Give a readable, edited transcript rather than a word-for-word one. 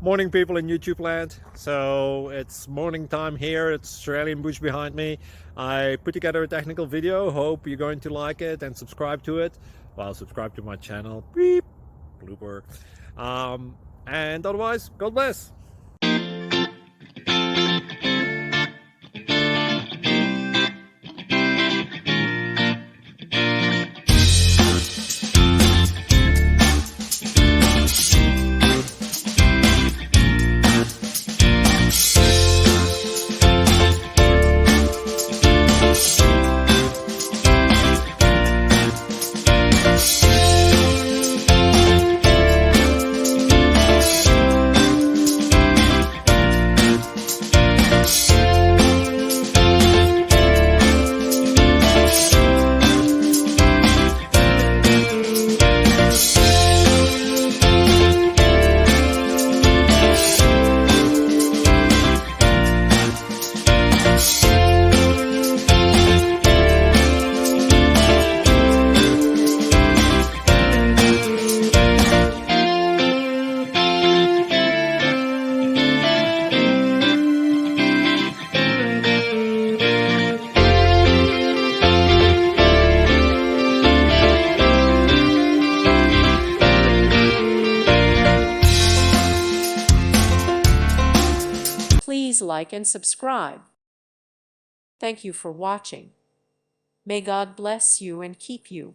Morning, people in YouTube land. So it's morning time here. It's Australian bush behind me. I put together a technical video. Hope you're going to like it and subscribe to it. Well, subscribe to my channel. Beep. Blooper. And otherwise, God bless. Please like and subscribe. Thank you for watching. May God bless you and keep you.